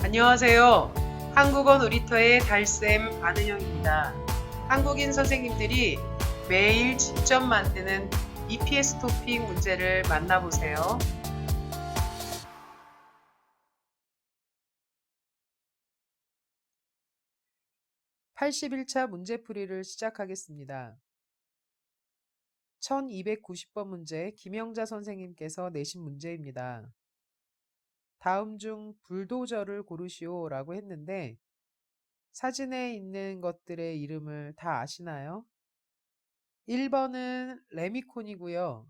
안녕하세요. 한국어 놀이터의 달쌤 안은영입니다. 한국인 선생님들이 매일 직접 만드는 EPS 토픽 문제를 만나보세요. 81차 문제풀이를 시작하겠습니다. 1290번 문제 김영자 선생님께서 내신 문제입니다. 다음 중 불도저를 고르시오 라고 했는데 사진에 있는 것들의 이름을 다 아시나요? 1번은 레미콘이고요.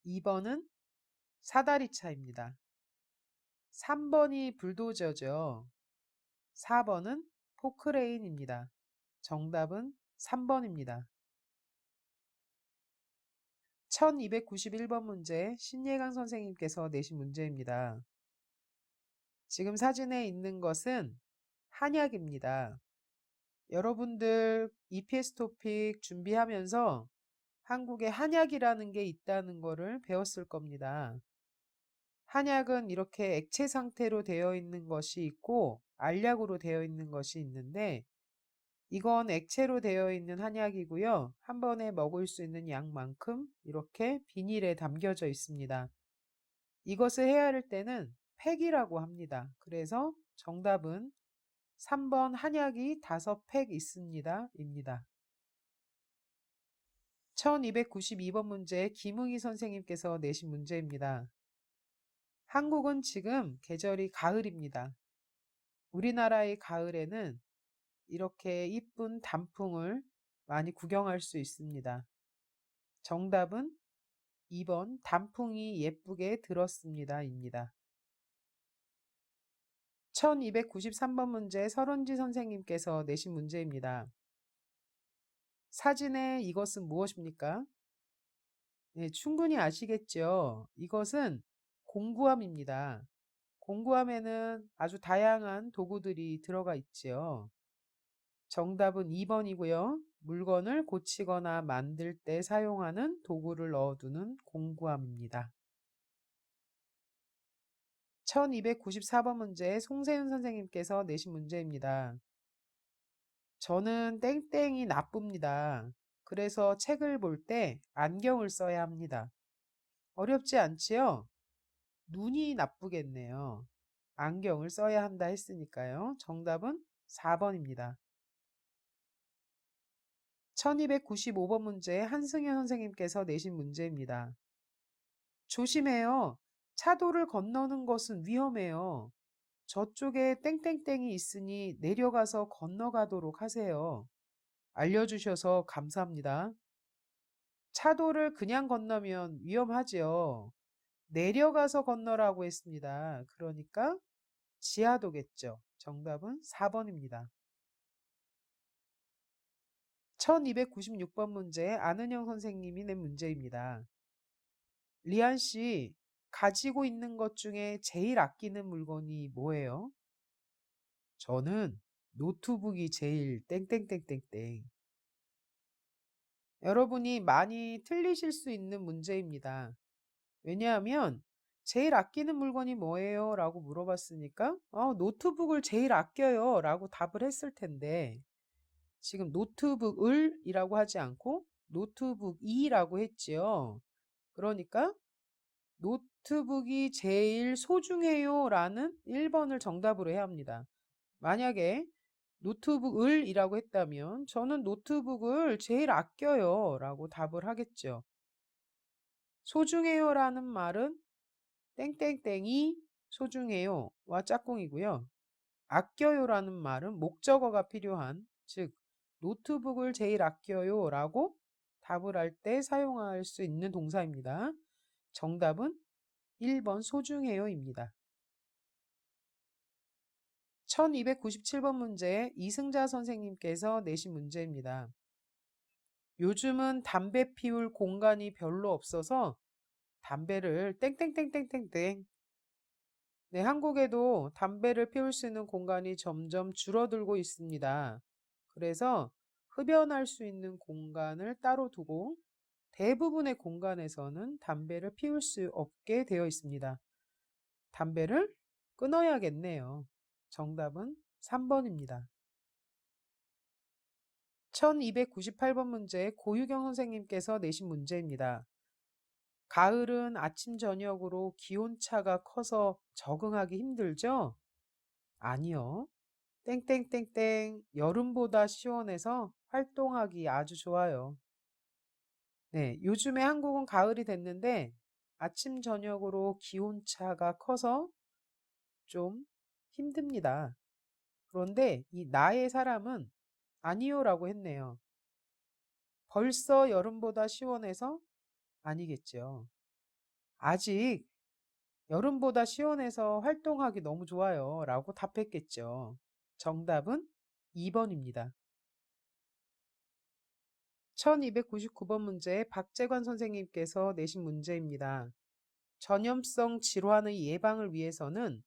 2번은 사다리차입니다. 3번이 불도저죠. 4번은 포크레인입니다. 정답은 3번입니다. 1291번 문제 신예강 선생님께서 내신 문제입니다. 지금 사진에 있는 것은 한약입니다. 여러분들 EPS 토픽 준비하면서 한국에 한약이라는 게 있다는 거를 배웠을 겁니다. 한약은 이렇게 액체 상태로 되어 있는 것이 있고 알약으로 되어 있는 것이 있는데 이건 액체로 되어 있는 한약이고요. 한 번에 먹을 수 있는 양만큼 이렇게 비닐에 담겨져 있습니다. 이것을 헤아릴 때는 팩이라고 합니다. 그래서 정답은 3번 한약이 5팩 있습니다. 입니다. 1292번 문제 김웅희 선생님께서 내신 문제입니다. 한국은 지금 계절이 가을입니다. 우리나라의 가을에는 이렇게 이쁜 단풍을 많이 구경할 수 있습니다. 정답은 2번 단풍이 예쁘게 들었습니다. 입니다. 1293번 문제 설원지 선생님께서 내신 문제입니다. 사진에 이것은 무엇입니까? 네, 충분히 아시겠죠? 이것은 공구함입니다. 공구함에는 아주 다양한 도구들이 들어가 있지요. 정답은 2번이고요. 물건을 고치거나 만들 때 사용하는 도구를 넣어두는 공구함입니다. 1294번 문제 송세윤 선생님께서 내신 문제입니다. 저는 땡땡이 나쁩니다. 그래서 책을 볼 때 안경을 써야 합니다. 어렵지 않지요? 눈이 나쁘겠네요. 안경을 써야 한다 했으니까요. 정답은 4번입니다. 1295번 문제 한승현 선생님께서 내신 문제입니다. 조심해요. 차도를 건너는 것은 위험해요. 저쪽에 땡땡땡이 있으니 내려가서 건너가도록 하세요. 알려주셔서 감사합니다. 차도를 그냥 건너면 위험하지요. 내려가서 건너라고 했습니다. 그러니까 지하도겠죠. 정답은 4번입니다. 1296번 문제 안은영 선생님이 낸 문제입니다. 리안 씨, 가지고 있는 것 중에 제일 아끼는 물건이 뭐예요? 저는 노트북이 제일 땡땡땡땡땡. 여러분이 많이 틀리실 수 있는 문제입니다. 왜냐하면 제일 아끼는 물건이 뭐예요? 라고 물어봤으니까 노트북을 제일 아껴요 라고 답을 했을 텐데 지금 노트북을 이라고 하지 않고 노트북이라고 했지요. 그러니까 노트북이 제일 소중해요 라는 1번을 정답으로 해야 합니다. 만약에 노트북을 이라고 했다면 저는 노트북을 제일 아껴요 라고 답을 하겠죠. 소중해요 라는 말은 땡땡땡이 소중해요와 짝꿍이고요. 아껴요 라는 말은 목적어가 필요한 즉 노트북을 제일 아껴요 라고 답을 할 때 사용할 수 있는 동사입니다. 정답은 1번 소중해요입니다. 1297번 문제 이승자 선생님께서 내신 문제입니다. 요즘은 담배 피울 공간이 별로 없어서 담배를 땡땡땡땡땡땡. 네, 한국에도 담배를 피울 수 있는 공간이 점점 줄어들고 있습니다. 그래서 흡연할 수 있는 공간을 따로 두고 대부분의 공간에서는 담배를 피울 수 없게 되어 있습니다. 담배를 끊어야겠네요. 정답은 3번입니다. 1298번 문제 고유경 선생님께서 내신 문제입니다. 가을은 아침 저녁으로 기온차가 커서 적응하기 힘들죠? 아니요. 땡땡땡땡 여름보다 시원해서 활동하기 아주 좋아요. 네, 요즘에 한국은 가을이 됐는데 아침 저녁으로 기온차가 커서 좀 힘듭니다. 그런데 이 나의 사람은 아니요라고 했네요. 벌써 여름보다 시원해서 아니겠죠. 아직 여름보다 시원해서 활동하기 너무 좋아요 라고 답했겠죠. 정답은 2번입니다. 1299번 문제 박재관 선생님께서 내신 문제입니다. 전염성 질환의 예방을 위해서는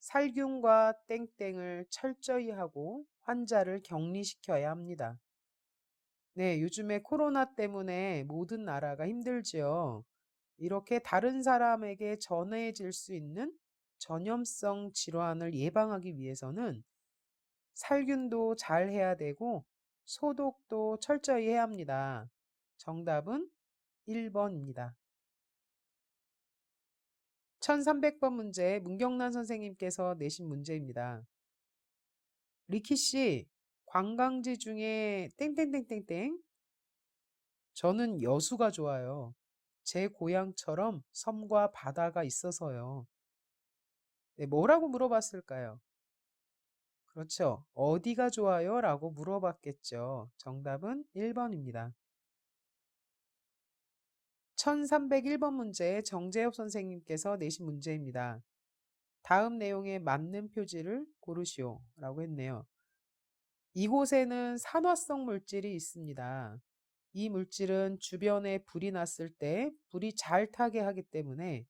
살균과 땡땡을 철저히 하고 환자를 격리시켜야 합니다. 네, 요즘에 코로나 때문에 모든 나라가 힘들지요. 이렇게 다른 사람에게 전해질 수 있는 전염성 질환을 예방하기 위해서는 살균도 잘 해야 되고 소독도 철저히 해야 합니다. 정답은 1번입니다. 1300번 문제 문경란 선생님께서 내신 문제입니다. 리키 씨, 관광지 중에 땡땡땡땡땡 저는 여수가 좋아요. 제 고향처럼 섬과 바다가 있어서요. 네, 뭐라고 물어봤을까요? 그렇죠. 어디가 좋아요? 라고 물어봤겠죠. 정답은 1번입니다. 1301번 문제 정재엽 선생님께서 내신 문제입니다. 다음 내용에 맞는 표지를 고르시오. 라고 했네요. 이곳에는 산화성 물질이 있습니다. 이 물질은 주변에 불이 났을 때 불이 잘 타게 하기 때문에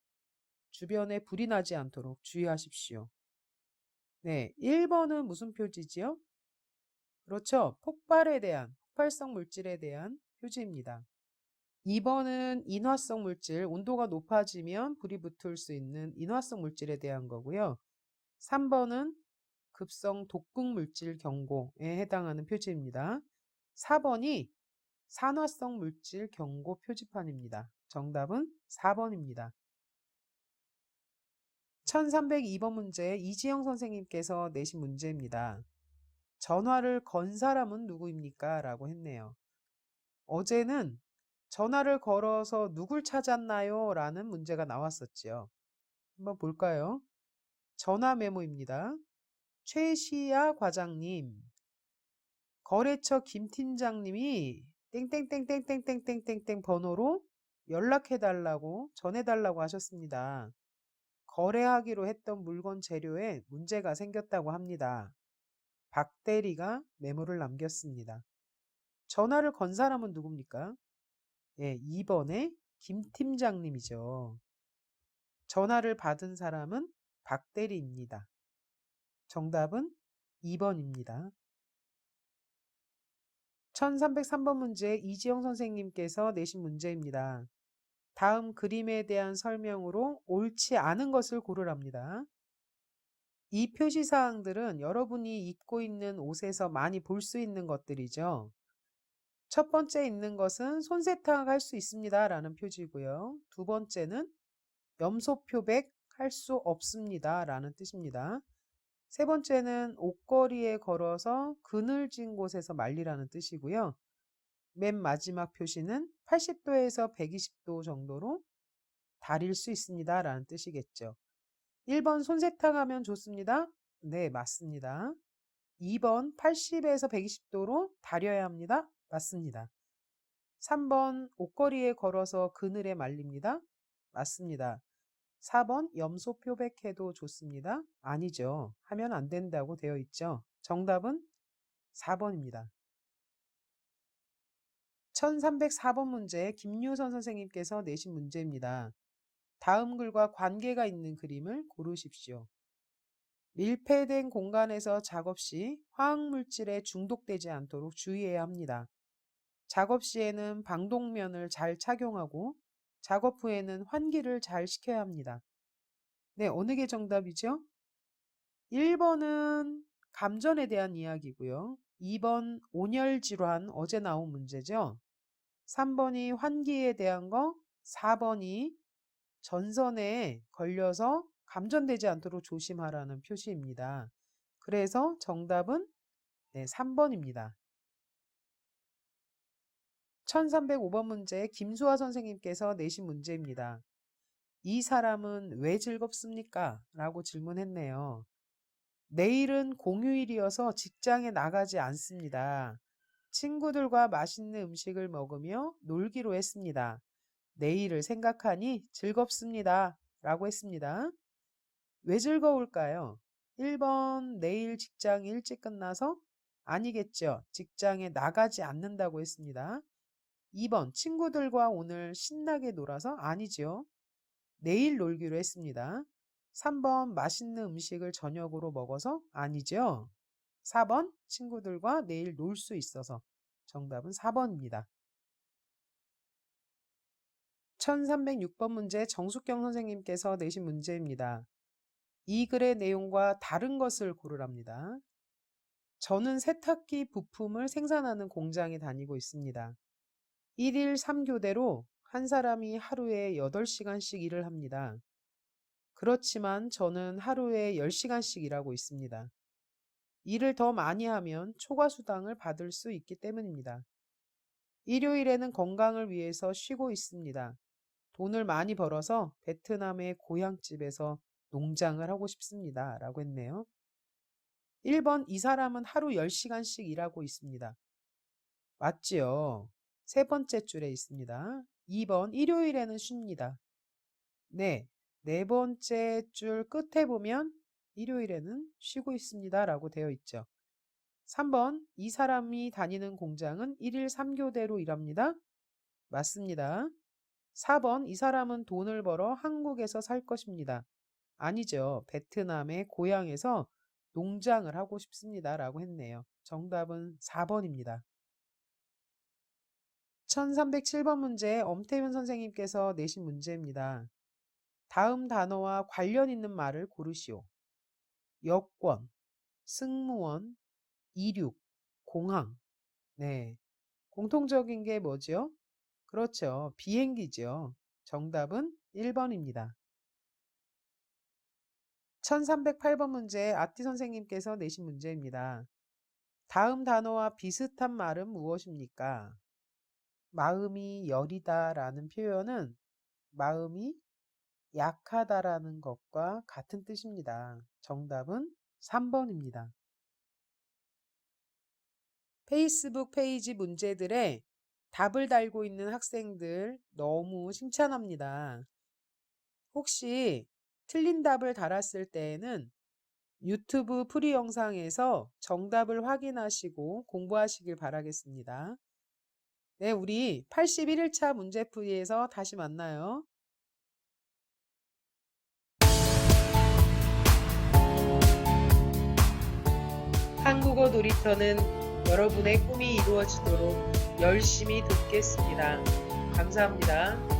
주변에 불이 나지 않도록 주의하십시오. 네, 1번은 무슨 표지지요? 그렇죠. 폭발성 물질에 대한 표지입니다. 2번은 인화성 물질, 온도가 높아지면 불이 붙을 수 있는 인화성 물질에 대한 거고요. 3번은 급성 독극 물질 경고에 해당하는 표지입니다. 4번이 산화성 물질 경고 표지판입니다. 정답은 4번입니다. 1302번 문제 이지영 선생님께서 내신 문제입니다. 전화를 건 사람은 누구입니까? 라고 했네요. 어제는 전화를 걸어서 누굴 찾았나요? 라는 문제가 나왔었지요. 한번 볼까요? 전화 메모입니다. 최시야 과장님, 거래처 김 팀장님이 땡땡땡땡땡땡땡땡땡 번호로 연락해달라고 전해달라고 하셨습니다. 거래하기로 했던 물건 재료에 문제가 생겼다고 합니다. 박 대리가 메모를 남겼습니다. 전화를 건 사람은 누굽니까? 예, 2번에 김 팀장님이죠. 전화를 받은 사람은 박 대리입니다. 정답은 2번입니다. 1303번 문제 이지영 선생님께서 내신 문제입니다. 다음 그림에 대한 설명으로 옳지 않은 것을 고르랍니다. 이 표시사항들은 여러분이 입고 있는 옷에서 많이 볼 수 있는 것들이죠. 첫 번째 있는 것은 손세탁 할 수 있습니다 라는 표지고요. 두 번째는 염소 표백 할 수 없습니다 라는 뜻입니다. 세 번째는 옷걸이에 걸어서 그늘진 곳에서 말리라는 뜻이고요. 맨 마지막 표시는 80도에서 120도 정도로 다릴 수 있습니다 라는 뜻이겠죠. 1번 손세탁하면 좋습니다. 네, 맞습니다. 2번 80에서 120도로 다려야 합니다. 맞습니다. 3번 옷걸이에 걸어서 그늘에 말립니다. 맞습니다. 4번 염소 표백해도 좋습니다. 아니죠. 하면 안 된다고 되어 있죠. 정답은 4번입니다. 1304번 문제 김유선 선생님께서 내신 문제입니다. 다음 글과 관계가 있는 그림을 고르십시오. 밀폐된 공간에서 작업 시 화학물질에 중독되지 않도록 주의해야 합니다. 작업 시에는 방독면을 잘 착용하고 작업 후에는 환기를 잘 시켜야 합니다. 네, 어느 게 정답이죠? 1번은 감전에 대한 이야기고요. 2번 온열 질환, 어제 나온 문제죠. 3번이 환기에 대한 거, 4번이 전선에 걸려서 감전되지 않도록 조심하라는 표시입니다. 그래서 정답은 3번입니다. 1305번 문제 김수아 선생님께서 내신 문제입니다. 이 사람은 왜 즐겁습니까? 라고 질문했네요. 내일은 공휴일이어서 직장에 나가지 않습니다. 친구들과 맛있는 음식을 먹으며 놀기로 했습니다. 내일을 생각하니 즐겁습니다. 라고 했습니다. 왜 즐거울까요? 1번 내일 직장이 일찍 끝나서? 아니겠죠. 직장에 나가지 않는다고 했습니다. 2번 친구들과 오늘 신나게 놀아서? 아니죠. 내일 놀기로 했습니다. 3번 맛있는 음식을 저녁으로 먹어서? 아니죠. 4번 친구들과 내일 놀 수 있어서. 정답은 4번입니다. 1306번 문제 정숙경 선생님께서 내신 문제입니다. 이 글의 내용과 다른 것을 고르랍니다. 저는 세탁기 부품을 생산하는 공장에 다니고 있습니다. 1일 3교대로 한 사람이 하루에 8시간씩 일을 합니다. 그렇지만 저는 하루에 10시간씩 일하고 있습니다. 일을 더 많이 하면 초과 수당을 받을 수 있기 때문입니다. 일요일에는 건강을 위해서 쉬고 있습니다. 돈을 많이 벌어서 베트남의 고향집에서 농장을 하고 싶습니다. 라고 했네요. 1번 이 사람은 하루 10시간씩 일하고 있습니다. 맞지요? 세 번째 줄에 있습니다. 2번 일요일에는 쉽니다. 네, 네 번째 줄 끝에 보면 일요일에는 쉬고 있습니다. 라고 되어 있죠. 3번 이 사람이 다니는 공장은 1일 3교대로 일합니다. 맞습니다. 4번 이 사람은 돈을 벌어 한국에서 살 것입니다. 아니죠. 베트남의 고향에서 농장을 하고 싶습니다. 라고 했네요. 정답은 4번입니다. 1307번 문제 엄태윤 선생님께서 내신 문제입니다. 다음 단어와 관련 있는 말을 고르시오. 여권, 승무원, 이륙, 공항. 네. 공통적인 게 뭐죠? 그렇죠. 비행기죠. 정답은 1번입니다. 1308번 문제 아띠 선생님께서 내신 문제입니다. 다음 단어와 비슷한 말은 무엇입니까? 마음이 여리다 라는 표현은 마음이 약하다라는 것과 같은 뜻입니다. 정답은 3번입니다. 페이스북 페이지 문제들에 답을 달고 있는 학생들 너무 칭찬합니다. 혹시 틀린 답을 달았을 때에는 유튜브 프리 영상에서 정답을 확인하시고 공부하시길 바라겠습니다. 네, 우리 81일차 문제풀이에서 다시 만나요. 한국어 놀이터는 여러분의 꿈이 이루어지도록 열심히 돕겠습니다. 감사합니다.